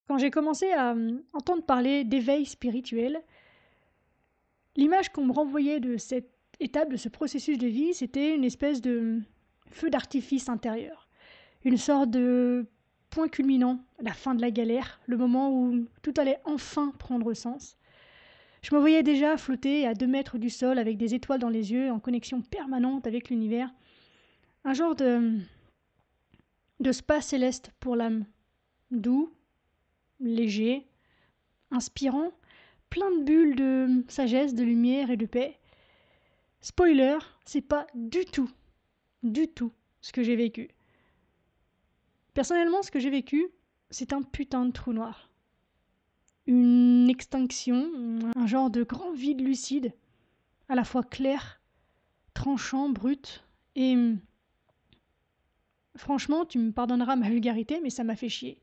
Quand j'ai commencé à entendre parler d'éveil spirituel, l'image qu'on me renvoyait de cette étape, de ce processus de vie, c'était une espèce de feu d'artifice intérieur. Une sorte de point culminant, la fin de la galère, le moment où tout allait enfin prendre sens. Je me voyais déjà flotter à 2 mètres du sol avec des étoiles dans les yeux, en connexion permanente avec l'univers. Un genre de spa céleste pour l'âme. Doux, léger, inspirant, plein de bulles de sagesse, de lumière et de paix. Spoiler, c'est pas du tout ce que j'ai vécu. Personnellement, ce que j'ai vécu, c'est un putain de trou noir. Une extinction, un genre de grand vide lucide, à la fois clair, tranchant, brut, et franchement, tu me pardonneras ma vulgarité, mais ça m'a fait chier.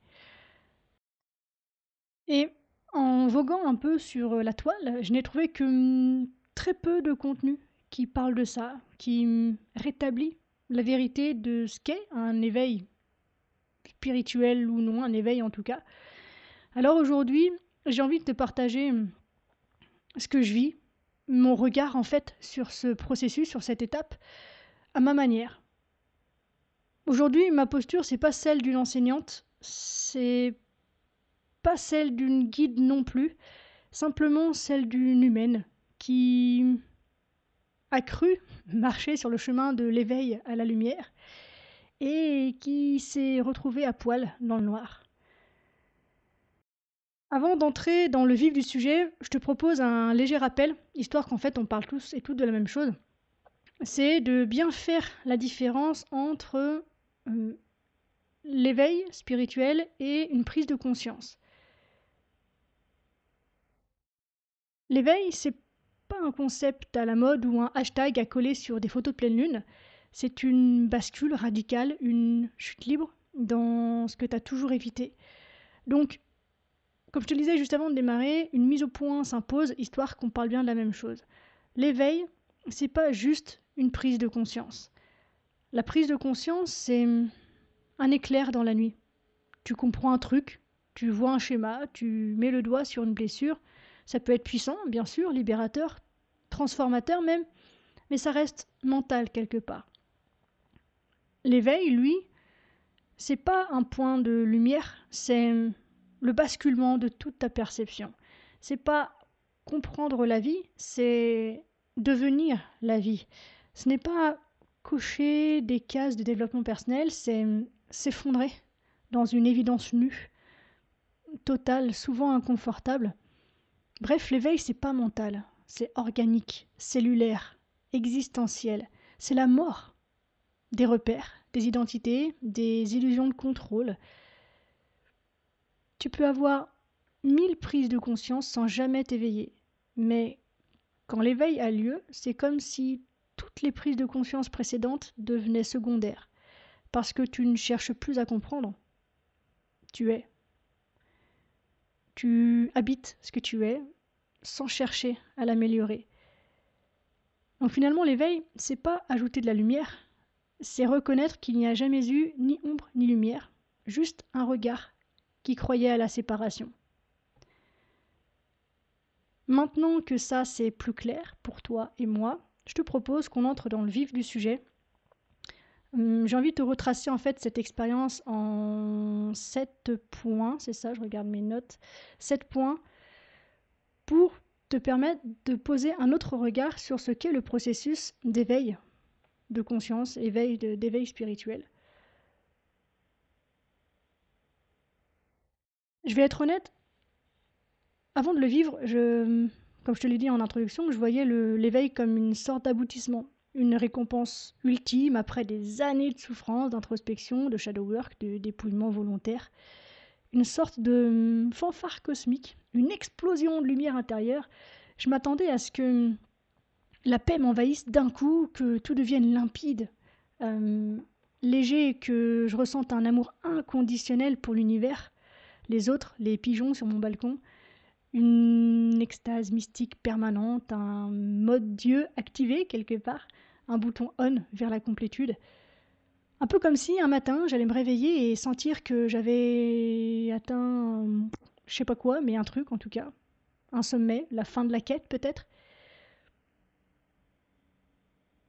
Et en voguant un peu sur la toile, je n'ai trouvé que très peu de contenu qui parle de ça, qui rétablit la vérité de ce qu'est un éveil spirituel ou non, un éveil en tout cas. Alors aujourd'hui, j'ai envie de te partager ce que je vis, mon regard en fait sur ce processus, sur cette étape, à ma manière. Aujourd'hui, ma posture, c'est pas celle d'une enseignante, c'est pas celle d'une guide non plus, simplement celle d'une humaine qui a cru marcher sur le chemin de l'éveil à la lumière et qui s'est retrouvée à poil dans le noir. Avant d'entrer dans le vif du sujet, je te propose un léger rappel, histoire qu'en fait on parle tous et toutes de la même chose. C'est de bien faire la différence entre l'éveil spirituel et une prise de conscience. L'éveil, c'est pas un concept à la mode ou un hashtag à coller sur des photos de pleine lune. C'est une bascule radicale, une chute libre dans ce que tu as toujours évité. Donc, comme je te le disais juste avant de démarrer, une mise au point s'impose, histoire qu'on parle bien de la même chose. L'éveil, c'est pas juste une prise de conscience. La prise de conscience, c'est un éclair dans la nuit. Tu comprends un truc, tu vois un schéma, tu mets le doigt sur une blessure. Ça peut être puissant, bien sûr, libérateur, transformateur même, mais ça reste mental quelque part. L'éveil, lui, c'est pas un point de lumière, c'est le basculement de toute ta perception. C'est pas comprendre la vie, c'est devenir la vie. Ce n'est pas cocher des cases de développement personnel, c'est s'effondrer dans une évidence nue, totale, souvent inconfortable. Bref, l'éveil, c'est pas mental, c'est organique, cellulaire, existentiel. C'est la mort des repères, des identités, des illusions de contrôle. Tu peux avoir 1000 prises de conscience sans jamais t'éveiller. Mais quand l'éveil a lieu, c'est comme si toutes les prises de conscience précédentes devenaient secondaires. Parce que tu ne cherches plus à comprendre. Tu es. Tu habites ce que tu es sans chercher à l'améliorer. Donc finalement, l'éveil, c'est pas ajouter de la lumière, c'est reconnaître qu'il n'y a jamais eu ni ombre ni lumière, juste un regard qui croyait à la séparation. Maintenant que ça c'est plus clair pour toi et moi, je te propose qu'on entre dans le vif du sujet. J'ai envie de te retracer en fait cette expérience en 7 points, c'est ça, je regarde mes notes, 7 points pour te permettre de poser un autre regard sur ce qu'est le processus d'éveil de conscience, d'éveil spirituel. Je vais être honnête, avant de le vivre, comme je te l'ai dit en introduction, je voyais l'éveil comme une sorte d'aboutissement, une récompense ultime après des années de souffrance, d'introspection, de shadow work, de dépouillement volontaire. Une sorte de fanfare cosmique, une explosion de lumière intérieure. Je m'attendais à ce que la paix m'envahisse d'un coup, que tout devienne limpide, euh, léger, que je ressente un amour inconditionnel pour l'univers, les autres, les pigeons sur mon balcon, une extase mystique permanente, un mode Dieu activé quelque part, un bouton on vers la complétude. Un peu comme si un matin, j'allais me réveiller et sentir que j'avais atteint, je sais pas quoi, mais un truc en tout cas, un sommet, la fin de la quête peut-être.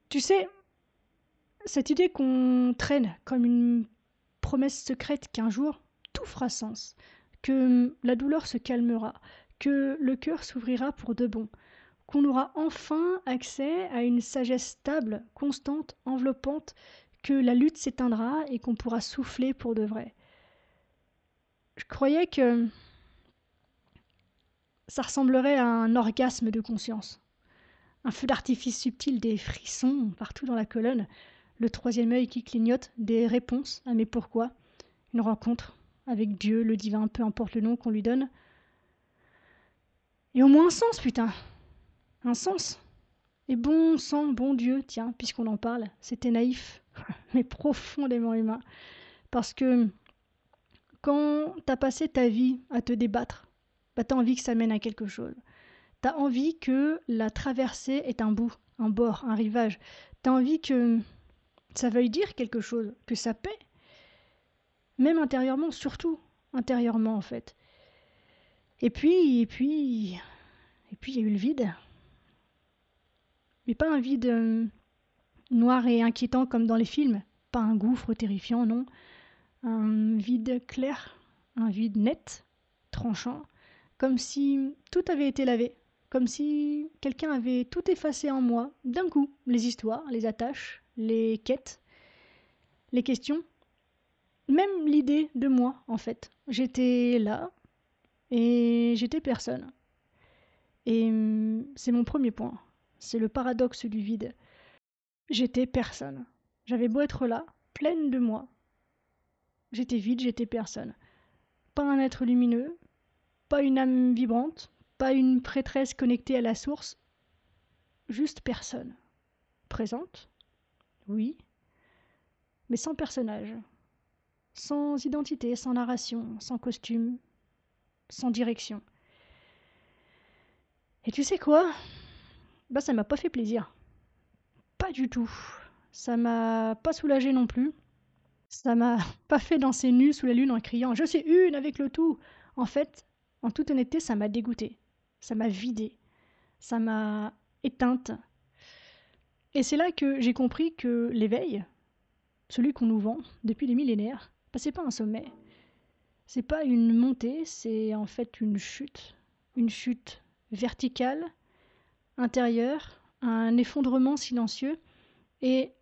Tu sais, cette idée qu'on traîne comme une promesse secrète qu'un jour tout fera sens, que la douleur se calmera, que le cœur s'ouvrira pour de bon, qu'on aura enfin accès à une sagesse stable, constante, enveloppante, que la lutte s'éteindra et qu'on pourra souffler pour de vrai. Je croyais que ça ressemblerait à un orgasme de conscience, un feu d'artifice subtil, des frissons partout dans la colonne, le troisième œil qui clignote, des réponses à mes pourquoi, une rencontre avec Dieu, le divin, peu importe le nom qu'on lui donne. Et au moins un sens, putain, un sens. Et bon sang, bon Dieu, tiens, puisqu'on en parle, c'était naïf, mais profondément humain. Parce que quand t'as passé ta vie à te débattre, bah t'as envie que ça mène à quelque chose. T'as envie que la traversée ait un bout, un bord, un rivage. T'as envie que ça veuille dire quelque chose, que ça paie. Même intérieurement, surtout intérieurement en fait. Et puis, il y a eu le vide. Mais pas un vide noir et inquiétant comme dans les films. Pas un gouffre terrifiant, non. Un vide clair, un vide net, tranchant, comme si tout avait été lavé, comme si quelqu'un avait tout effacé en moi, d'un coup, les histoires, les attaches, les quêtes, les questions, même l'idée de moi, en fait. J'étais là et j'étais personne. Et c'est mon premier point. C'est le paradoxe du vide. J'étais personne. J'avais beau être là, pleine de moi. J'étais vide, j'étais personne. Pas un être lumineux, pas une âme vibrante, pas une prêtresse connectée à la source, juste personne. Présente, oui, mais sans personnage, sans identité, sans narration, sans costume, sans direction. Et tu sais quoi? Bah ça m'a pas fait plaisir. Pas du tout. Ça m'a pas soulagé non plus. Ça m'a pas fait danser nue sous la lune en criant «Je suis une avec le tout!». En fait, en toute honnêteté, ça m'a dégoûtée. Ça m'a vidée. Ça m'a éteinte. Et c'est là que j'ai compris que l'éveil, celui qu'on nous vend depuis des millénaires, bah, c'est pas un sommet. C'est pas une montée, c'est en fait une chute. Une chute verticale, intérieure, un effondrement silencieux et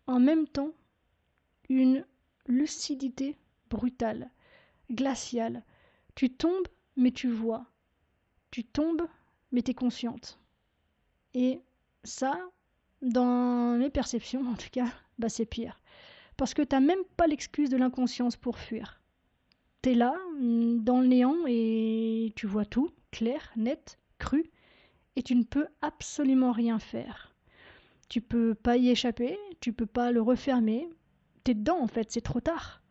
en même temps une lucidité brutale, glaciale. Tu tombes, mais tu vois. Tu tombes, mais t'es consciente. Et ça, dans mes perceptions en tout cas, bah c'est pire. Parce que t'as même pas l'excuse de l'inconscience pour fuir. T'es là, dans le néant, et tu vois tout, clair, net, cru, et tu ne peux absolument rien faire. Tu peux pas y échapper, tu peux pas le refermer. T'es dedans en fait, c'est trop tard.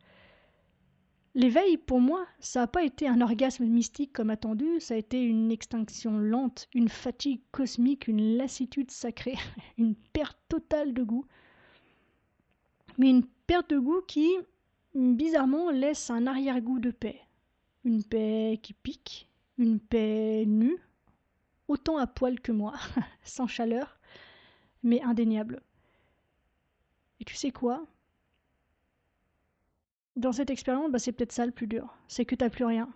L'éveil, pour moi, ça n'a pas été un orgasme mystique comme attendu, ça a été une extinction lente, une fatigue cosmique, une lassitude sacrée, une perte totale de goût. Mais une perte de goût qui, bizarrement, laisse un arrière-goût de paix. Une paix qui pique, une paix nue, autant à poil que moi, sans chaleur, mais indéniable. Et tu sais quoi? Dans cette expérience, bah, c'est peut-être ça le plus dur, c'est que t'as plus rien.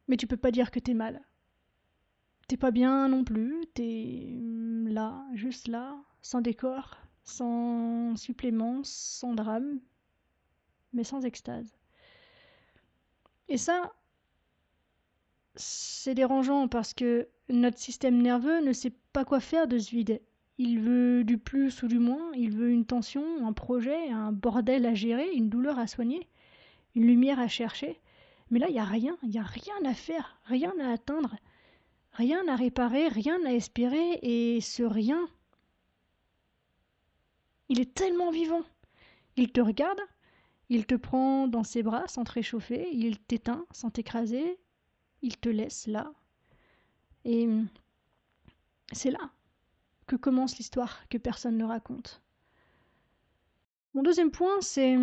Mais tu peux pas dire que t'es mal. T'es pas bien non plus, t'es là, juste là, sans décor, sans supplément, sans drame, mais sans extase. Et ça, c'est dérangeant parce que notre système nerveux ne sait pas quoi faire de ce vide. Il veut du plus ou du moins, il veut une tension, un projet, un bordel à gérer, une douleur à soigner, une lumière à chercher. Mais là, il n'y a rien à faire, rien à atteindre, rien à réparer, rien à espérer, et ce rien, il est tellement vivant. Il te regarde, il te prend dans ses bras sans te réchauffer, il t'éteint sans t'écraser, il te laisse là. Et c'est là que commence l'histoire que personne ne raconte. Mon deuxième point, c'est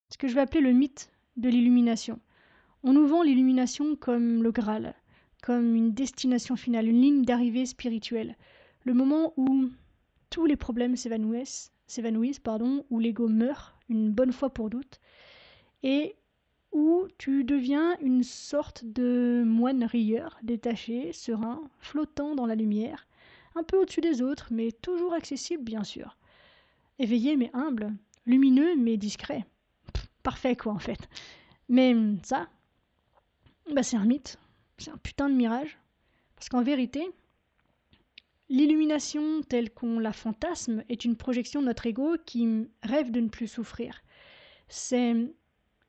ce que je vais appeler le mythe de l'illumination. On nous vend l'illumination comme le Graal, comme une destination finale, une ligne d'arrivée spirituelle. Le moment où tous les problèmes s'évanouissent, où l'ego meurt une bonne fois pour toutes, et où tu deviens une sorte de moine rieur, détaché, serein, flottant dans la lumière, un peu au-dessus des autres, mais toujours accessible bien sûr. Éveillé mais humble, lumineux mais discret. Parfait quoi en fait. Mais ça, c'est un mythe, c'est un putain de mirage. Parce qu'en vérité, l'illumination telle qu'on la fantasme est une projection de notre ego qui rêve de ne plus souffrir. C'est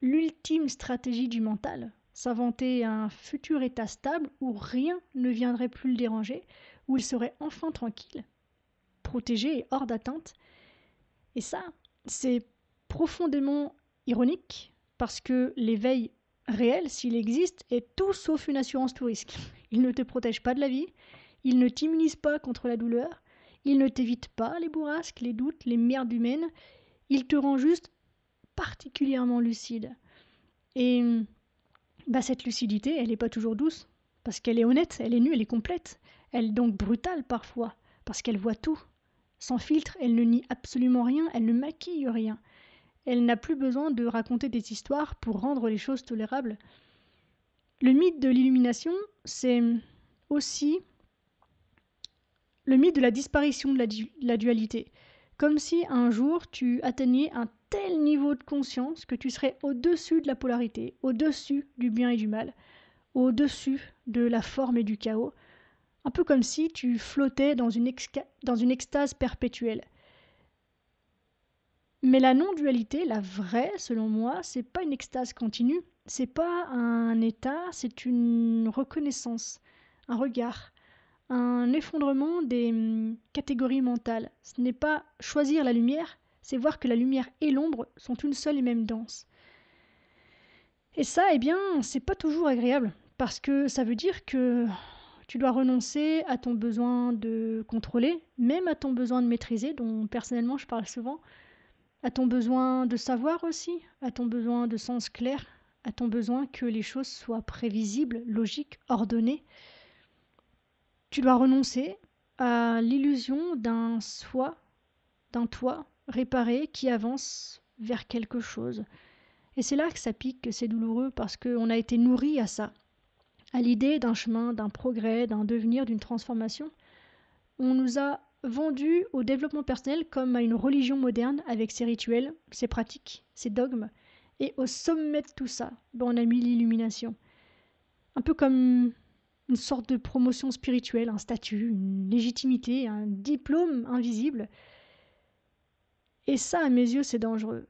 l'ultime stratégie du mental, s'inventer un futur état stable où rien ne viendrait plus le déranger, où il serait enfin tranquille, protégé et hors d'atteinte. Et ça, c'est profondément ironique parce que l'éveil réel, s'il existe, est tout sauf une assurance tout risque. Il ne te protège pas de la vie, il ne t'immunise pas contre la douleur, il ne t'évite pas les bourrasques, les doutes, les merdes humaines, il te rend juste particulièrement lucide. Et cette lucidité, elle n'est pas toujours douce, parce qu'elle est honnête, elle est nue, elle est complète. Elle est donc brutale parfois, parce qu'elle voit tout. Sans filtre, elle ne nie absolument rien, elle ne maquille rien. Elle n'a plus besoin de raconter des histoires pour rendre les choses tolérables. Le mythe de l'illumination, c'est aussi le mythe de la disparition de la dualité. Comme si un jour tu atteignais un tel niveau de conscience que tu serais au-dessus de la polarité, au-dessus du bien et du mal, au-dessus de la forme et du chaos, un peu comme si tu flottais dans une extase perpétuelle. Mais la non-dualité, la vraie, selon moi, c'est pas une extase continue, c'est pas un état, c'est une reconnaissance, un regard, un effondrement des catégories mentales. Ce n'est pas choisir la lumière, c'est voir que la lumière et l'ombre sont une seule et même danse. Et ça, c'est pas toujours agréable, parce que ça veut dire que tu dois renoncer à ton besoin de contrôler, même à ton besoin de maîtriser, dont personnellement je parle souvent, à ton besoin de savoir aussi, à ton besoin de sens clair, à ton besoin que les choses soient prévisibles, logiques, ordonnées. Tu dois renoncer à l'illusion d'un soi, d'un toi réparé qui avance vers quelque chose. Et c'est là que ça pique, que c'est douloureux, parce qu'on a été nourri à ça, à l'idée d'un chemin, d'un progrès, d'un devenir, d'une transformation. On nous a vendu au développement personnel comme à une religion moderne avec ses rituels, ses pratiques, ses dogmes. Et au sommet de tout ça, on a mis l'illumination. Un peu comme une sorte de promotion spirituelle, un statut, une légitimité, un diplôme invisible. Et ça, à mes yeux, c'est dangereux.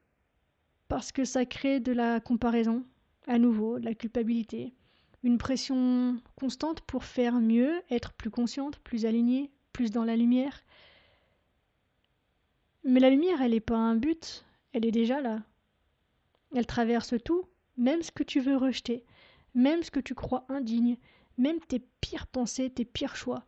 Parce que ça crée de la comparaison, à nouveau, de la culpabilité, une pression constante pour faire mieux, être plus consciente, plus alignée, plus dans la lumière. Mais la lumière, elle n'est pas un but, elle est déjà là. Elle traverse tout, même ce que tu veux rejeter, même ce que tu crois indigne, même tes pires pensées, tes pires choix.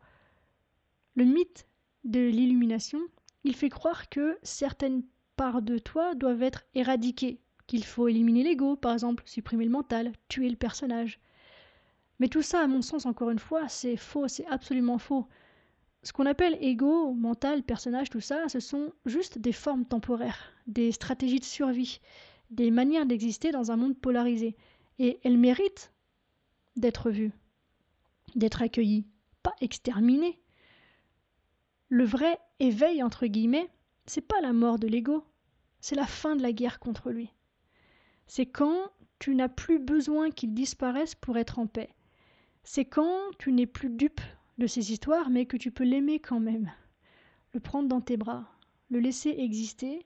Le mythe de l'illumination, il fait croire que certaines parts de toi doivent être éradiquées, qu'il faut éliminer l'ego, par exemple, supprimer le mental, tuer le personnage. Mais tout ça, à mon sens, encore une fois, c'est faux, c'est absolument faux. Ce qu'on appelle ego, mental, personnage, tout ça, ce sont juste des formes temporaires, des stratégies de survie, des manières d'exister dans un monde polarisé. Et elles méritent d'être vues, d'être accueillies, pas exterminées. Le vrai éveil, entre guillemets, c'est pas la mort de l'ego, c'est la fin de la guerre contre lui. C'est quand tu n'as plus besoin qu'il disparaisse pour être en paix. C'est quand tu n'es plus dupe de ces histoires, mais que tu peux l'aimer quand même. Le prendre dans tes bras, le laisser exister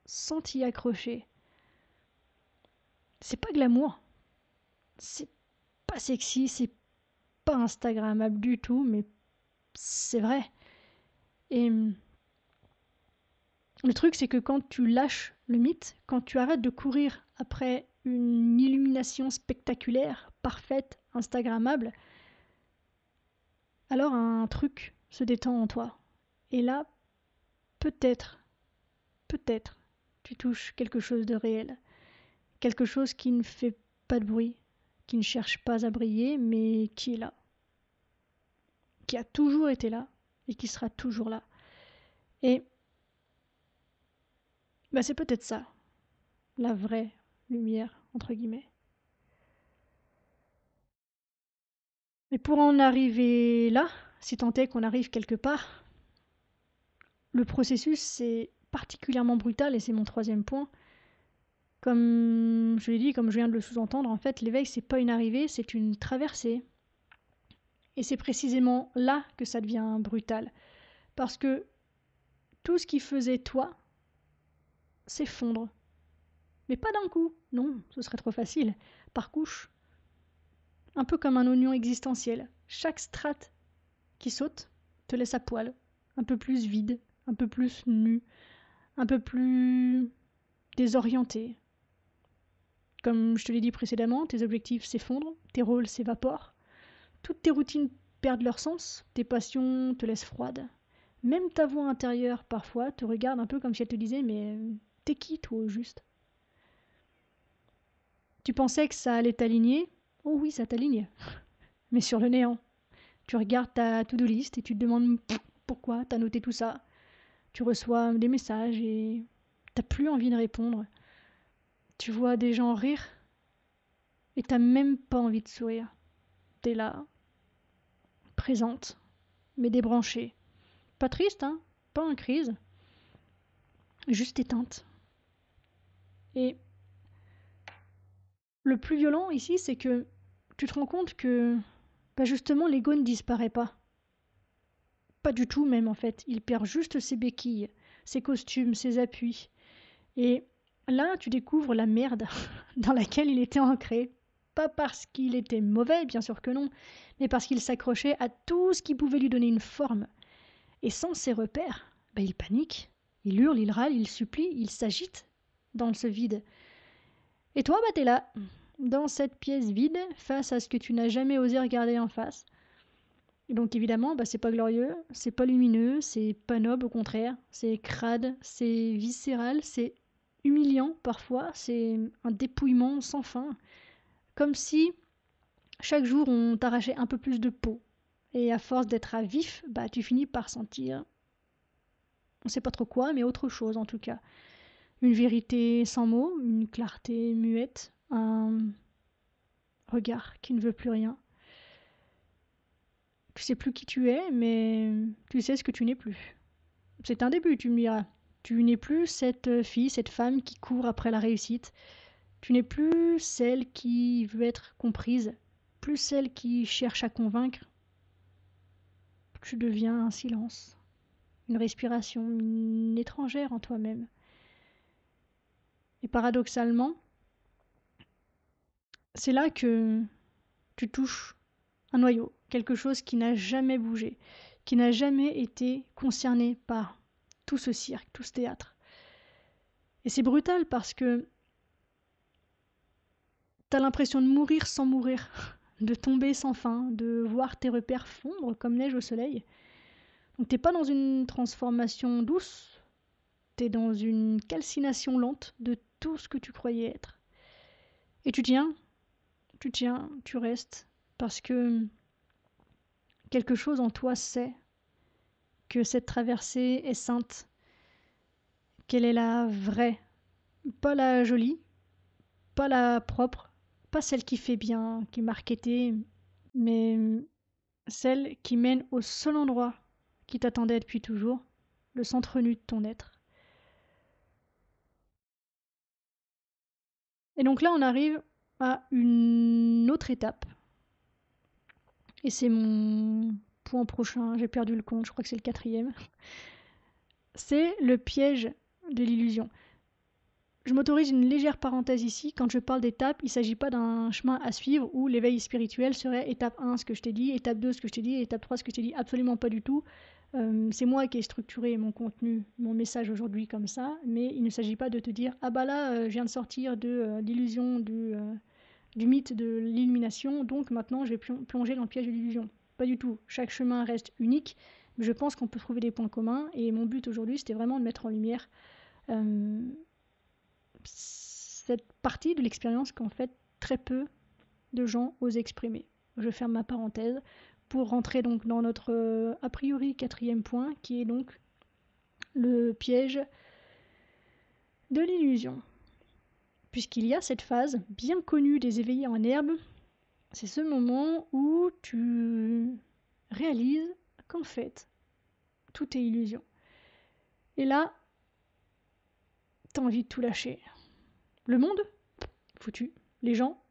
sans t'y accrocher. C'est pas glamour, c'est pas sexy, c'est pas instagrammable du tout, mais c'est vrai. Et le truc, c'est que quand tu lâches le mythe, quand tu arrêtes de courir après une illumination spectaculaire, parfaite, instagrammable, alors un truc se détend en toi. Et là, peut-être peut-être, tu touches quelque chose de réel. Quelque chose qui ne fait pas de bruit, qui ne cherche pas à briller, mais qui est là. Qui a toujours été là et qui sera toujours là. Et c'est peut-être ça, la vraie lumière, entre guillemets. Mais pour en arriver là, si tant est qu'on arrive quelque part, le processus c'est particulièrement brutal et c'est mon troisième point. Comme je l'ai dit, comme je viens de le sous-entendre, en fait, l'éveil c'est pas une arrivée, c'est une traversée. Et c'est précisément là que ça devient brutal. Parce que tout ce qui faisait toi s'effondre. Mais pas d'un coup, non, ce serait trop facile. Par couche. Un peu comme un oignon existentiel. Chaque strate qui saute te laisse à poil, un peu plus vide, un peu plus nu, un peu plus désorienté. Comme je te l'ai dit précédemment, tes objectifs s'effondrent, tes rôles s'évaporent, toutes tes routines perdent leur sens, tes passions te laissent froide. Même ta voix intérieure, parfois, te regarde un peu comme si elle te disait « Mais t'es qui, toi, au juste ?» Tu pensais que ça allait t'aligner? Oh oui, ça t'aligne. Mais sur le néant. Tu regardes ta to-do list et tu te demandes pourquoi t'as noté tout ça. Tu reçois des messages et t'as plus envie de répondre. Tu vois des gens rire et t'as même pas envie de sourire. T'es là, présente, mais débranchée. Pas triste, hein? Pas en crise. Juste éteinte. Et le plus violent ici, c'est que tu te rends compte que justement l'ego ne disparaît pas. Pas du tout même en fait. Il perd juste ses béquilles, ses costumes, ses appuis. Et là, tu découvres la merde dans laquelle il était ancré. Pas parce qu'il était mauvais, bien sûr que non, mais parce qu'il s'accrochait à tout ce qui pouvait lui donner une forme. Et sans ses repères, il panique, il hurle, il râle, il supplie, il s'agite dans ce vide. Et toi, t'es là, dans cette pièce vide, face à ce que tu n'as jamais osé regarder en face. Et donc évidemment, c'est pas glorieux, c'est pas lumineux, c'est pas noble, au contraire, c'est crade, c'est viscéral, c'est humiliant parfois, c'est un dépouillement sans fin, comme si chaque jour on t'arrachait un peu plus de peau. Et à force d'être à vif, tu finis par sentir, on sait pas trop quoi, mais autre chose en tout cas. Une vérité sans mots, une clarté muette, un regard qui ne veut plus rien. Tu sais plus qui tu es, mais tu sais ce que tu n'es plus. C'est un début, tu me diras. Tu n'es plus cette fille, cette femme qui court après la réussite. Tu n'es plus celle qui veut être comprise, plus celle qui cherche à convaincre. Tu deviens un silence, une respiration, une étrangère en toi-même. Et paradoxalement, c'est là que tu touches un noyau, quelque chose qui n'a jamais bougé, qui n'a jamais été concerné par tout ce cirque, tout ce théâtre. Et c'est brutal parce que t'as l'impression de mourir sans mourir, de tomber sans fin, de voir tes repères fondre comme neige au soleil. Donc t'es pas dans une transformation douce, t'es dans une calcination lente de tout ce que tu croyais être. Et tu tiens, tu restes, parce que quelque chose en toi sait que cette traversée est sainte, qu'elle est la vraie, pas la jolie, pas la propre, pas celle qui fait bien, qui est marketée, mais celle qui mène au seul endroit qui t'attendait depuis toujours, le centre nu de ton être. Et donc là, on arrive à une autre étape. Et c'est mon point prochain, j'ai perdu le compte, je crois que c'est le 4e. C'est le piège de l'illusion. Je m'autorise une légère parenthèse ici. Quand je parle d'étape, il ne s'agit pas d'un chemin à suivre où l'éveil spirituel serait étape 1, ce que je t'ai dit, étape 2, ce que je t'ai dit, étape 3, ce que je t'ai dit. Absolument pas du tout. C'est moi qui ai structuré mon contenu, mon message aujourd'hui comme ça, mais il ne s'agit pas de te dire « Ah bah là, je viens de sortir de l'illusion du mythe de l'illumination, donc maintenant je vais plonger dans le piège de l'illusion. » Pas du tout. Chaque chemin reste unique, mais je pense qu'on peut trouver des points communs, et mon but aujourd'hui, c'était vraiment de mettre en lumière Euh, cette partie de l'expérience qu'en fait très peu de gens osent exprimer. Je ferme ma parenthèse pour rentrer donc dans notre a priori 4e point qui est donc le piège de l'illusion. Puisqu'il y a cette phase bien connue des éveillés en herbe, c'est ce moment où tu réalises qu'en fait, tout est illusion. Et là, t'as envie de tout lâcher. Le monde, foutu. Les gens,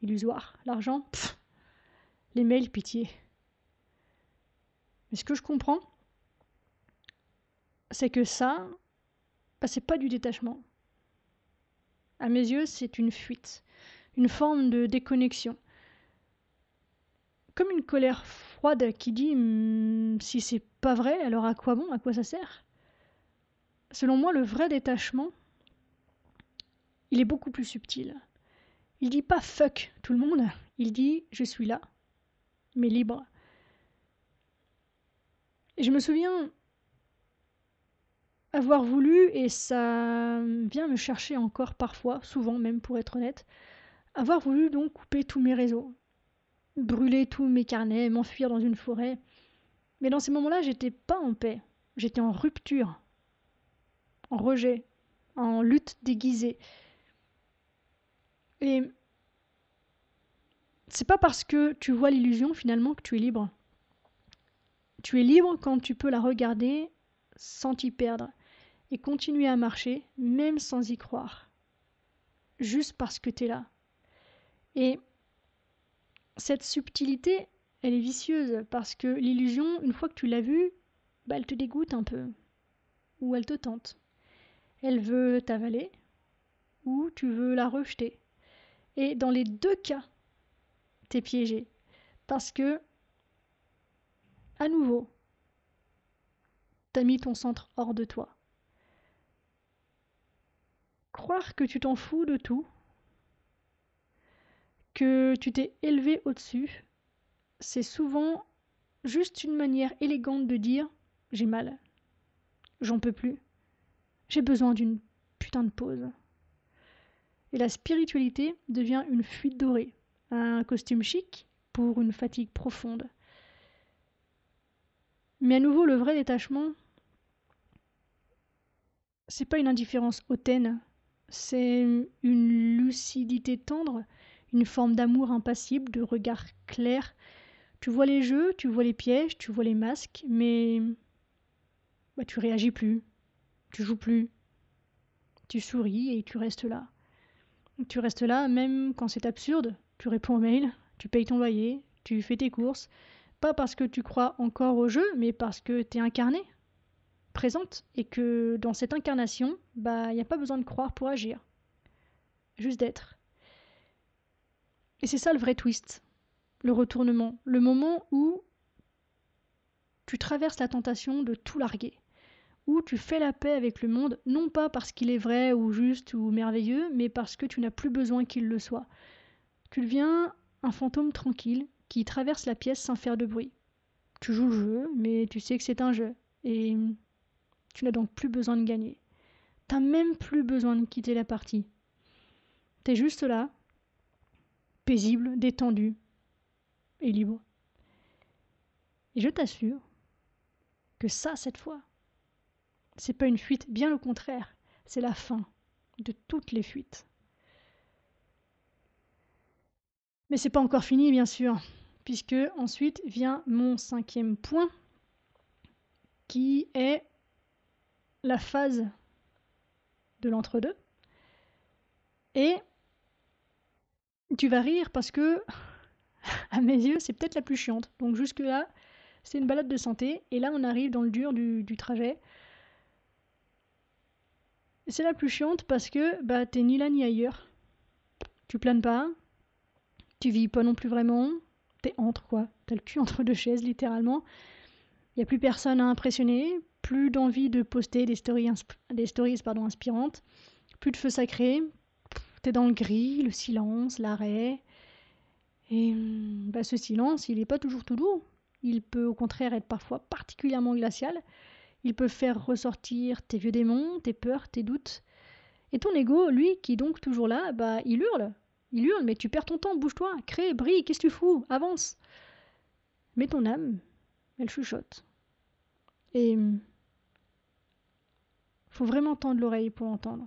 illusoire. L'argent, les mails, pitié. Mais ce que je comprends, c'est que ça, c'est pas du détachement. À mes yeux, c'est une fuite, une forme de déconnexion. Comme une colère froide qui dit si c'est pas vrai, alors à quoi bon, à quoi ça sert? Selon moi, le vrai détachement, il est beaucoup plus subtil. Il dit pas fuck tout le monde, il dit je suis là, mais libre. Et je me souviens avoir voulu, et ça vient me chercher encore parfois, souvent même pour être honnête, avoir voulu donc couper tous mes réseaux, brûler tous mes carnets, m'enfuir dans une forêt. Mais dans ces moments-là, j'étais pas en paix, j'étais en rupture, en rejet, en lutte déguisée. Et c'est pas parce que tu vois l'illusion finalement que tu es libre. Tu es libre quand tu peux la regarder sans t'y perdre et continuer à marcher même sans y croire. Juste parce que tu es là. Et cette subtilité, elle est vicieuse parce que l'illusion, une fois que tu l'as vue, elle te dégoûte un peu. Ou elle te tente. Elle veut t'avaler ou tu veux la rejeter. Et dans les deux cas, t'es piégé. Parce que, à nouveau, t'as mis ton centre hors de toi. Croire que tu t'en fous de tout, que tu t'es élevé au-dessus, c'est souvent juste une manière élégante de dire j'ai mal, j'en peux plus, j'ai besoin d'une putain de pause. Et la spiritualité devient une fuite dorée, un costume chic pour une fatigue profonde. Mais à nouveau, le vrai détachement, c'est pas une indifférence hautaine, c'est une lucidité tendre, une forme d'amour impassible, de regard clair. Tu vois les jeux, tu vois les pièges, tu vois les masques, mais tu réagis plus, tu joues plus, tu souris et tu restes là. Tu restes là même quand c'est absurde, tu réponds aux mails, tu payes ton loyer, tu fais tes courses, pas parce que tu crois encore au jeu, mais parce que t'es incarné, présente, et que dans cette incarnation, y a pas besoin de croire pour agir, juste d'être. Et c'est ça le vrai twist, le retournement, le moment où tu traverses la tentation de tout larguer, où tu fais la paix avec le monde, non pas parce qu'il est vrai ou juste ou merveilleux, mais parce que tu n'as plus besoin qu'il le soit. Tu deviens un fantôme tranquille qui traverse la pièce sans faire de bruit. Tu joues le jeu, mais tu sais que c'est un jeu, et tu n'as donc plus besoin de gagner. T'as même plus besoin de quitter la partie. T'es juste là, paisible, détendu et libre. Et je t'assure que ça, cette fois, c'est pas une fuite, bien au contraire, c'est la fin de toutes les fuites. Mais c'est pas encore fini, bien sûr, puisque ensuite vient mon 5e point, qui est la phase de l'entre-deux. Et tu vas rire parce que, à mes yeux, c'est peut-être la plus chiante. Donc jusque-là, c'est une balade de santé, et là on arrive dans le dur du trajet. C'est la plus chiante parce que t'es ni là ni ailleurs. Tu planes pas, tu vis pas non plus vraiment, t'es entre quoi. T'as le cul entre deux chaises littéralement. Il n'y a plus personne à impressionner, plus d'envie de poster des stories inspirantes, plus de feu sacré, t'es dans le gris, le silence, l'arrêt. Et ce silence, il n'est pas toujours tout doux. Il peut au contraire être parfois particulièrement glacial. Il peut faire ressortir tes vieux démons, tes peurs, tes doutes. Et ton ego, lui, qui est donc toujours là, bah il hurle. Il hurle, mais tu perds ton temps, bouge-toi, crée, brille, qu'est-ce que tu fous, avance. Mais ton âme, elle chuchote. Et faut vraiment tendre l'oreille pour entendre.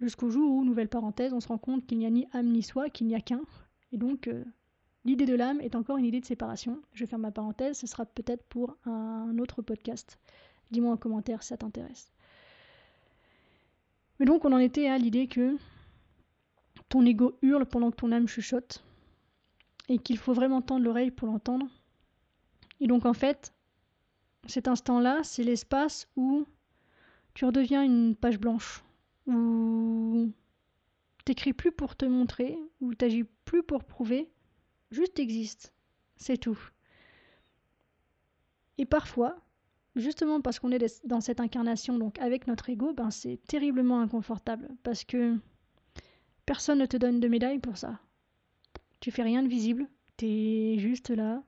Jusqu'au jour où, nouvelle parenthèse, on se rend compte qu'il n'y a ni âme ni soi, qu'il n'y a qu'un. Et donc, l'idée de l'âme est encore une idée de séparation. Je vais faire ma parenthèse, ce sera peut-être pour un autre podcast. Dis-moi en commentaire si ça t'intéresse. Mais donc, on en était à l'idée que ton ego hurle pendant que ton âme chuchote, et qu'il faut vraiment tendre l'oreille pour l'entendre. Et donc, en fait, cet instant-là, c'est l'espace où tu redeviens une page blanche, où t'écris plus pour te montrer, où t'agis plus pour prouver, juste existes. C'est tout. Et parfois, justement parce qu'on est dans cette incarnation, donc avec notre ego, ben c'est terriblement inconfortable, parce que personne ne te donne de médaille pour ça. Tu fais rien de visible, t'es juste là,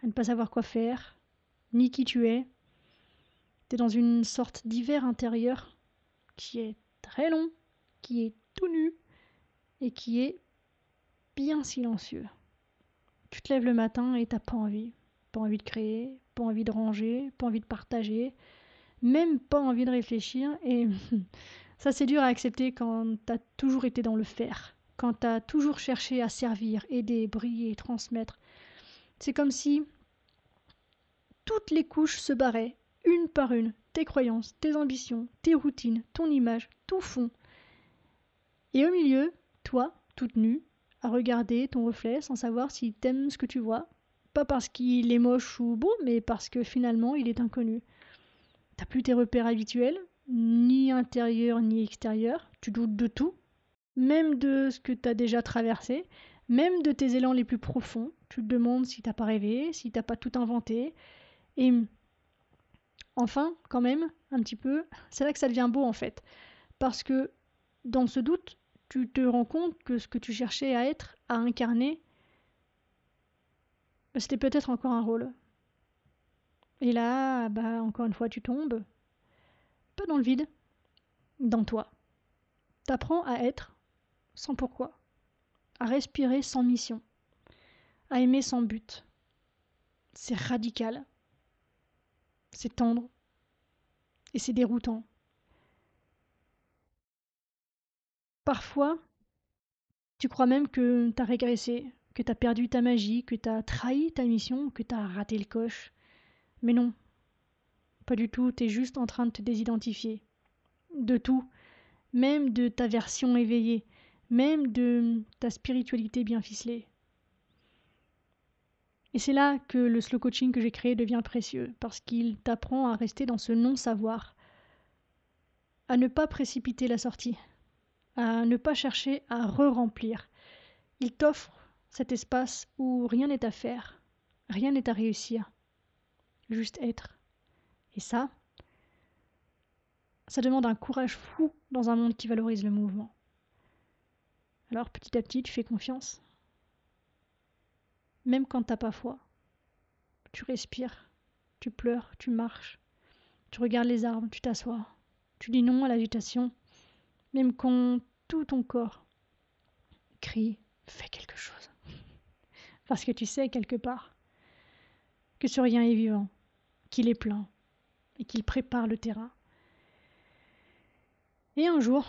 à ne pas savoir quoi faire, ni qui tu es. T'es dans une sorte d'hiver intérieur qui est très long, qui est tout nu, et qui est bien silencieux. Tu te lèves le matin et t'as pas envie. Pas envie de créer, pas envie de ranger, pas envie de partager, même pas envie de réfléchir. Et ça, c'est dur à accepter quand t'as toujours été dans le faire, quand t'as toujours cherché à servir, aider, briller, transmettre. C'est comme si toutes les couches se barraient, une par une, tes croyances, tes ambitions, tes routines, ton image, tout fond. Et au milieu, toi, toute nue, à regarder ton reflet sans savoir si t'aimes ce que tu vois. Pas parce qu'il est moche ou beau, mais parce que finalement il est inconnu. T'as plus tes repères habituels, ni intérieurs ni extérieurs, tu doutes de tout, même de ce que t'as déjà traversé, même de tes élans les plus profonds. Tu te demandes si t'as pas rêvé, si t'as pas tout inventé. Et enfin, quand même, un petit peu, c'est là que ça devient beau en fait. Parce que dans ce doute, tu te rends compte que ce que tu cherchais à être, à incarner, c'était peut-être encore un rôle. Et là, bah encore une fois, tu tombes, pas dans le vide, dans toi. T'apprends à être sans pourquoi, à respirer sans mission, à aimer sans but. C'est radical, c'est tendre, et c'est déroutant. Parfois, tu crois même que t'as régressé, que t'as perdu ta magie, que t'as trahi ta mission, que t'as raté le coche. Mais non, pas du tout, t'es juste en train de te désidentifier. De tout, même de ta version éveillée, même de ta spiritualité bien ficelée. Et c'est là que le slow coaching que j'ai créé devient précieux, parce qu'il t'apprend à rester dans ce non-savoir, à ne pas précipiter la sortie, à ne pas chercher à re-remplir. Il t'offre cet espace où rien n'est à faire, rien n'est à réussir, juste être. Et ça demande un courage fou dans un monde qui valorise le mouvement. Alors petit à petit, tu fais confiance, même quand t'as pas foi. Tu respires, tu pleures, tu marches, tu regardes les arbres, tu t'assois, tu dis non à l'agitation, même quand tout ton corps crie, fais quelque chose. Parce que tu sais quelque part que ce rien est vivant, qu'il est plein et qu'il prépare le terrain. Et un jour,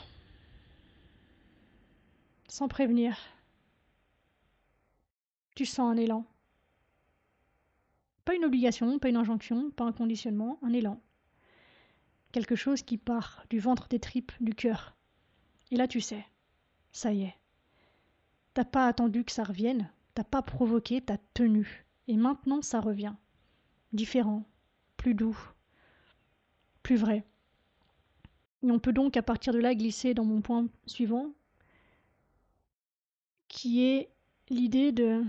sans prévenir, tu sens un élan. Pas une obligation, pas une injonction, pas un conditionnement, un élan. Quelque chose qui part du ventre des tripes, du cœur. Et là tu sais, ça y est. T'as pas attendu que ça revienne, t'as pas provoqué, t'as tenu. Et maintenant ça revient. Différent, plus doux, plus vrai. Et on peut donc à partir de là glisser dans mon point suivant, qui est l'idée de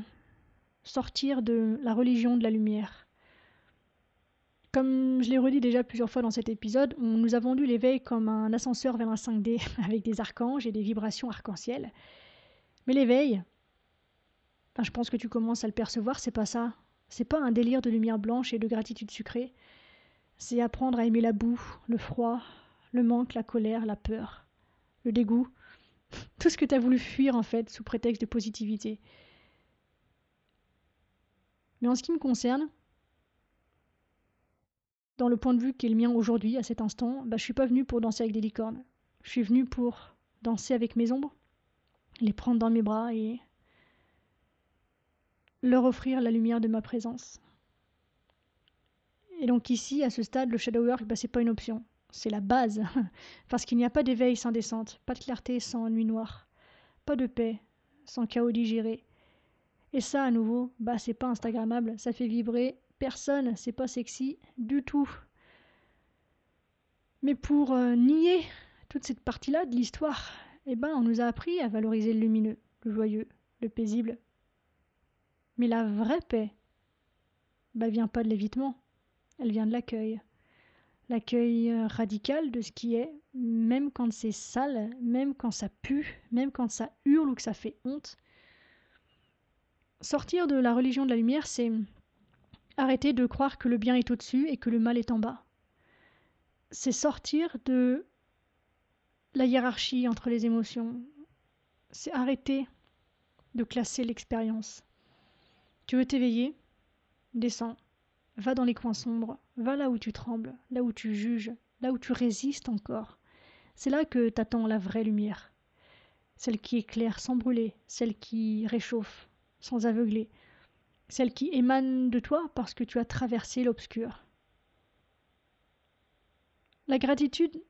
sortir de la religion de la lumière. Comme je l'ai redit déjà plusieurs fois dans cet épisode, on nous a vendu l'éveil comme un ascenseur vers un 5D avec des archanges et des vibrations arc-en-ciel. Mais l'éveil, je pense que tu commences à le percevoir, c'est pas ça. C'est pas un délire de lumière blanche et de gratitude sucrée. C'est apprendre à aimer la boue, le froid, le manque, la colère, la peur, le dégoût, tout ce que tu as voulu fuir en fait sous prétexte de positivité. Mais en ce qui me concerne, dans le point de vue qui est le mien aujourd'hui, à cet instant, je suis pas venue pour danser avec des licornes. Je suis venue pour danser avec mes ombres, les prendre dans mes bras et leur offrir la lumière de ma présence. Et donc ici, à ce stade, le shadow work, c'est pas une option. C'est la base. Parce qu'il n'y a pas d'éveil sans descente, pas de clarté sans nuit noire, pas de paix sans chaos digéré. Et ça, à nouveau, c'est pas instagrammable, ça fait vibrer personne, c'est pas sexy du tout. Mais pour nier toute cette partie-là de l'histoire, on nous a appris à valoriser le lumineux, le joyeux, le paisible. Mais la vraie paix, vient pas de l'évitement, elle vient de l'accueil. L'accueil radical de ce qui est, même quand c'est sale, même quand ça pue, même quand ça hurle ou que ça fait honte. Sortir de la religion de la lumière, c'est arrêter de croire que le bien est au-dessus et que le mal est en bas. C'est sortir de la hiérarchie entre les émotions. C'est arrêter de classer l'expérience. Tu veux t'éveiller? Descends. Va dans les coins sombres. Va là où tu trembles, là où tu juges, là où tu résistes encore. C'est là que t'attends la vraie lumière. Celle qui éclaire sans brûler, celle qui réchauffe sans aveugler, celle qui émane de toi parce que tu as traversé l'obscur. La gratitude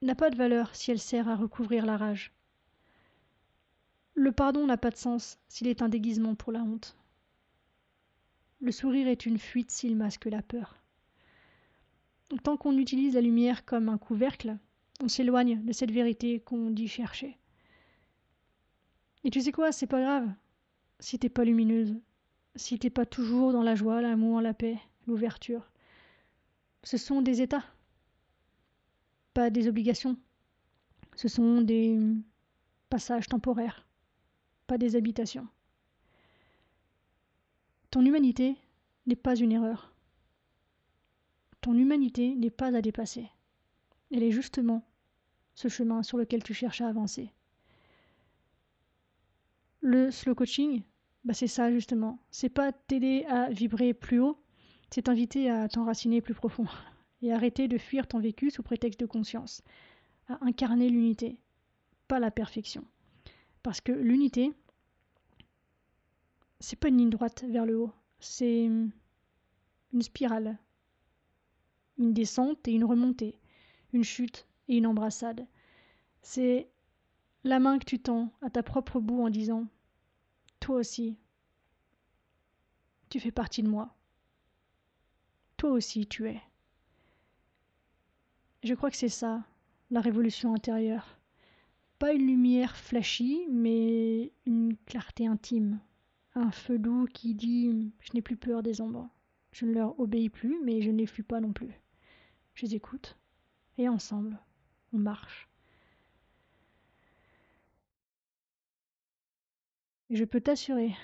n'a pas de valeur si elle sert à recouvrir la rage. Le pardon n'a pas de sens s'il est un déguisement pour la honte. Le sourire est une fuite s'il masque la peur. Tant qu'on utilise la lumière comme un couvercle, on s'éloigne de cette vérité qu'on dit chercher. Et tu sais quoi, c'est pas grave si t'es pas lumineuse, si t'es pas toujours dans la joie, l'amour, la paix, l'ouverture. Ce sont des états, pas des obligations. Ce sont des passages temporaires, pas des habitations. Ton humanité n'est pas une erreur. Ton humanité n'est pas à dépasser. Elle est justement ce chemin sur lequel tu cherches à avancer. Le slow coaching, c'est ça justement. C'est pas t'aider à vibrer plus haut, c'est t'inviter à t'enraciner plus profond et arrêter de fuir ton vécu sous prétexte de conscience, à incarner l'unité, pas la perfection. Parce que l'unité, c'est pas une ligne droite vers le haut, c'est une spirale, une descente et une remontée, une chute et une embrassade. C'est la main que tu tends à ta propre boue en disant « Toi aussi, tu fais partie de moi. Toi aussi, tu es. » Je crois que c'est ça, la révolution intérieure. Pas une lumière flashy, mais une clarté intime. Un feu doux qui dit « Je n'ai plus peur des ombres. Je ne leur obéis plus, mais je ne les fuis pas non plus. Je les écoute. Et ensemble, on marche. » Et je peux t'assurer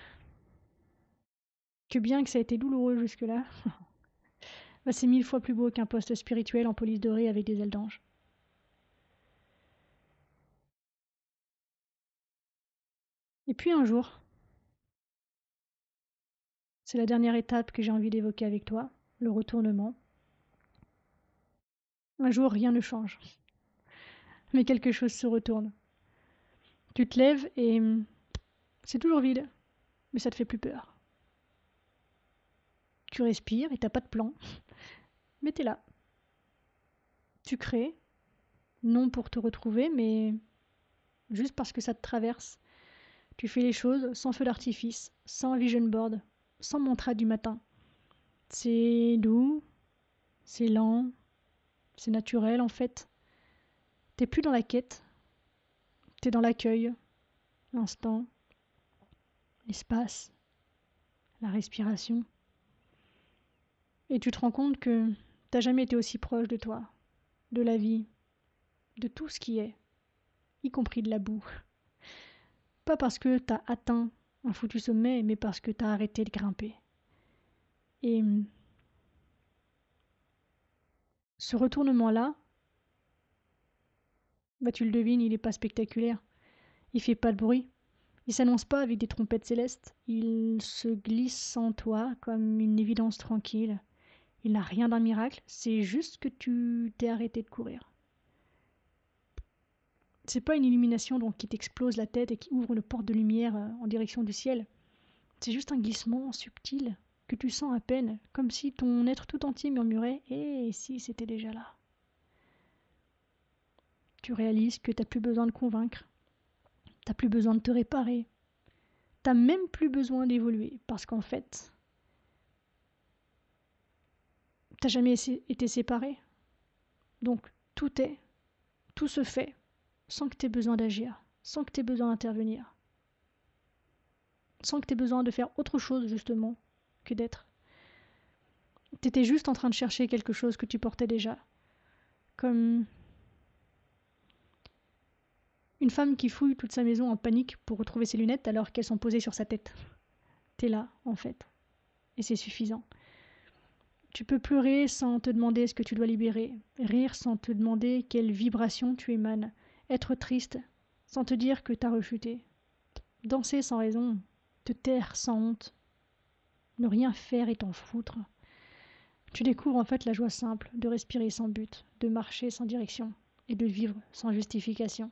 que bien que ça a été douloureux jusque-là, c'est 1000 fois plus beau qu'un poste spirituel en police dorée avec des ailes d'ange. Et puis un jour, c'est la dernière étape que j'ai envie d'évoquer avec toi, le retournement. Un jour, rien ne change, mais quelque chose se retourne. Tu te lèves et c'est toujours vide, mais ça te fait plus peur. Tu respires et t'as pas de plan, mais t'es là. Tu crées, non pour te retrouver, mais juste parce que ça te traverse. Tu fais les choses sans feu d'artifice, sans vision board, sans mantra du matin. C'est doux, c'est lent, c'est naturel en fait. T'es plus dans la quête, t'es dans l'accueil, l'instant, l'espace, la respiration. Et tu te rends compte que t'as jamais été aussi proche de toi, de la vie, de tout ce qui est, y compris de la boue. Pas parce que t'as atteint un foutu sommet, mais parce que t'as arrêté de grimper. Et Ce retournement-là, bah tu le devines, il n'est pas spectaculaire. Il fait pas de bruit. Il s'annonce pas avec des trompettes célestes. Il se glisse en toi comme une évidence tranquille. Il n'a rien d'un miracle, c'est juste que tu t'es arrêté de courir. C'est pas une illumination donc qui t'explose la tête et qui ouvre une porte de lumière en direction du ciel. C'est juste un glissement subtil que tu sens à peine, comme si ton être tout entier murmurait « Eh, si c'était déjà là ?» Tu réalises que t'as plus besoin de convaincre, t'as plus besoin de te réparer, t'as même plus besoin d'évoluer, parce qu'en fait, t'as jamais été séparé. Donc tout se fait, sans que t'aies besoin d'agir, sans que t'aies besoin d'intervenir, sans que t'aies besoin de faire autre chose justement que d'être. T'étais juste en train de chercher quelque chose que tu portais déjà, comme une femme qui fouille toute sa maison en panique pour retrouver ses lunettes alors qu'elles sont posées sur sa tête. T'es là, en fait, et c'est suffisant. Tu peux pleurer sans te demander ce que tu dois libérer, rire sans te demander quelle vibration tu émanes, être triste sans te dire que t'as rechuté, danser sans raison, te taire sans honte, ne rien faire et t'en foutre. Tu découvres en fait la joie simple de respirer sans but, de marcher sans direction et de vivre sans justification.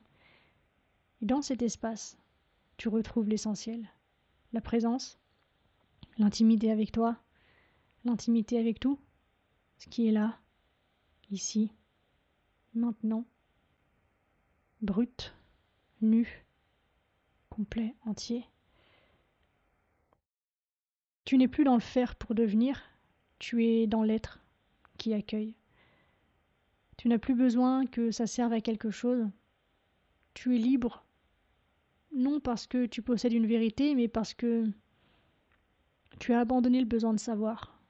Et dans cet espace, tu retrouves l'essentiel, la présence, l'intimité avec toi, l'intimité avec tout, ce qui est là, ici, maintenant, brut, nu, complet, entier. Tu n'es plus dans le faire pour devenir, tu es dans l'être qui accueille. Tu n'as plus besoin que ça serve à quelque chose. Tu es libre, non parce que tu possèdes une vérité, mais parce que tu as abandonné le besoin de savoir.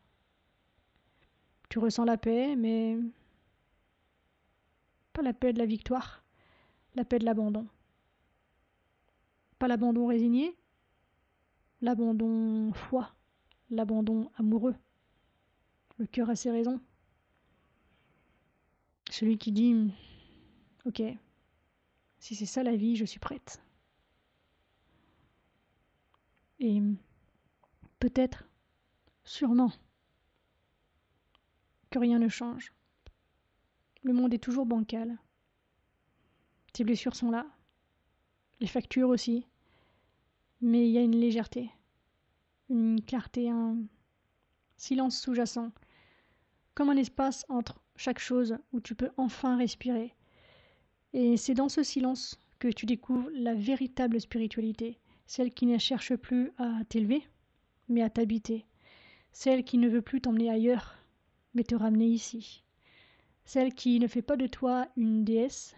Tu ressens la paix, mais pas la paix de la victoire, la paix de l'abandon. Pas l'abandon résigné, l'abandon foi, l'abandon amoureux. Le cœur a ses raisons. Celui qui dit « Ok, si c'est ça la vie, je suis prête. » Et peut-être, sûrement, que rien ne change. Le monde est toujours bancal. Tes blessures sont là, les factures aussi, mais il y a une légèreté, une clarté, un silence sous-jacent, comme un espace entre chaque chose où tu peux enfin respirer. Et c'est dans ce silence que tu découvres la véritable spiritualité, celle qui ne cherche plus à t'élever, mais à t'habiter, celle qui ne veut plus t'emmener ailleurs, mais te ramener ici, celle qui ne fait pas de toi une déesse,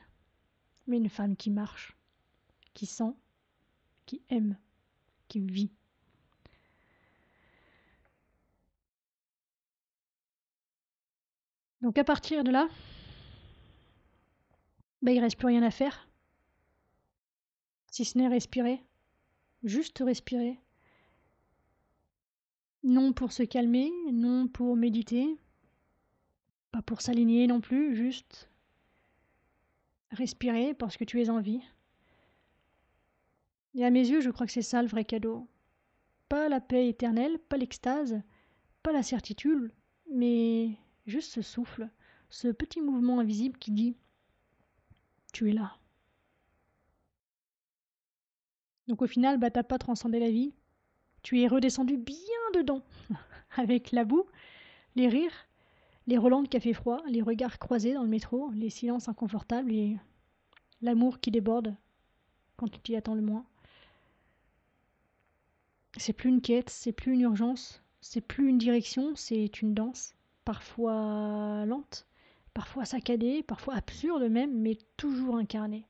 mais une femme qui marche, qui sent, qui aime, qui vit. Donc à partir de là, il reste plus rien à faire, si ce n'est respirer, juste respirer. Non pour se calmer, non pour méditer, pas pour s'aligner non plus, juste respirer parce que tu es en vie. Et à mes yeux, je crois que c'est ça le vrai cadeau. Pas la paix éternelle, pas l'extase, pas la certitude, mais juste ce souffle, ce petit mouvement invisible qui dit « tu es là ». Donc au final, t'as pas transcendé la vie, tu es redescendu bien dedans, avec la boue, les rires, les relents de café froid, les regards croisés dans le métro, les silences inconfortables et l'amour qui déborde quand tu t'y attends le moins. C'est plus une quête, c'est plus une urgence, c'est plus une direction, c'est une danse, parfois lente, parfois saccadée, parfois absurde même, mais toujours incarnée.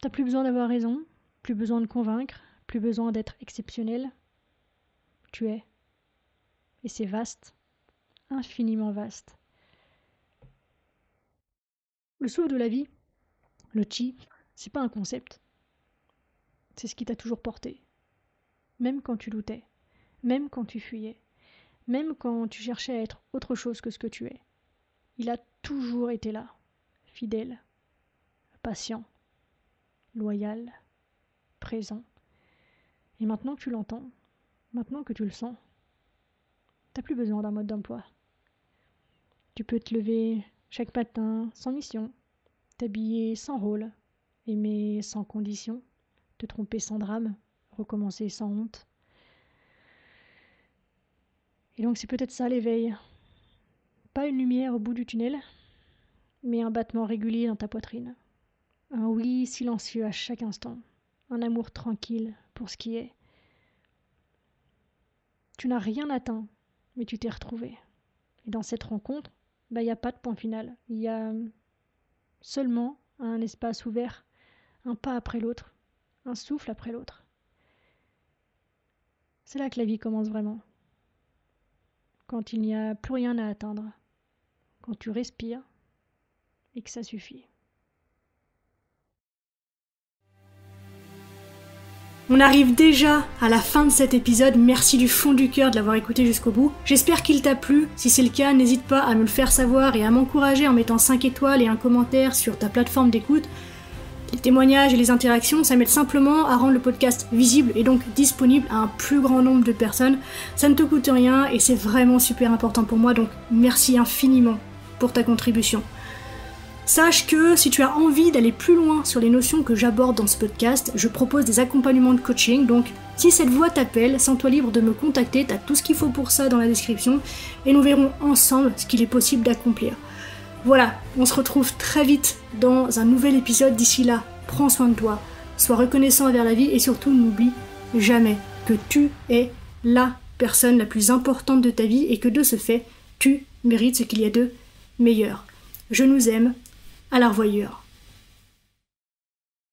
T'as plus besoin d'avoir raison, plus besoin de convaincre, plus besoin d'être exceptionnel. Tu es. Et c'est vaste, infiniment vaste. Le souffle de la vie, le chi, c'est pas un concept. C'est ce qui t'a toujours porté. Même quand tu doutais, même quand tu fuyais, même quand tu cherchais à être autre chose que ce que tu es. Il a toujours été là, fidèle, patient, loyal, présent. Et maintenant que tu l'entends, maintenant que tu le sens, t'as plus besoin d'un mode d'emploi. Tu peux te lever chaque matin sans mission, t'habiller sans rôle, aimer sans condition, te tromper sans drame, recommencer sans honte. Et donc c'est peut-être ça l'éveil. Pas une lumière au bout du tunnel, mais un battement régulier dans ta poitrine. Un oui silencieux à chaque instant. Un amour tranquille pour ce qui est. Tu n'as rien atteint, mais tu t'es retrouvé. Et dans cette rencontre, il n'y a pas de point final. Il y a seulement un espace ouvert, un pas après l'autre, un souffle après l'autre. C'est là que la vie commence vraiment. Quand il n'y a plus rien à atteindre. Quand tu respires et que ça suffit. On arrive déjà à la fin de cet épisode, merci du fond du cœur de l'avoir écouté jusqu'au bout. J'espère qu'il t'a plu, si c'est le cas, n'hésite pas à me le faire savoir et à m'encourager en mettant 5 étoiles et un commentaire sur ta plateforme d'écoute. Les témoignages et les interactions, ça m'aide simplement à rendre le podcast visible et donc disponible à un plus grand nombre de personnes. Ça ne te coûte rien et c'est vraiment super important pour moi, donc merci infiniment pour ta contribution. Sache que si tu as envie d'aller plus loin sur les notions que j'aborde dans ce podcast, je propose des accompagnements de coaching, donc si cette voix t'appelle, sens-toi libre de me contacter, t'as tout ce qu'il faut pour ça dans la description, et nous verrons ensemble ce qu'il est possible d'accomplir. Voilà, on se retrouve très vite dans un nouvel épisode, d'ici là, prends soin de toi, sois reconnaissant envers la vie, et surtout n'oublie jamais que tu es la personne la plus importante de ta vie, et que de ce fait, tu mérites ce qu'il y a de meilleur. Je nous aime. À la revoyure.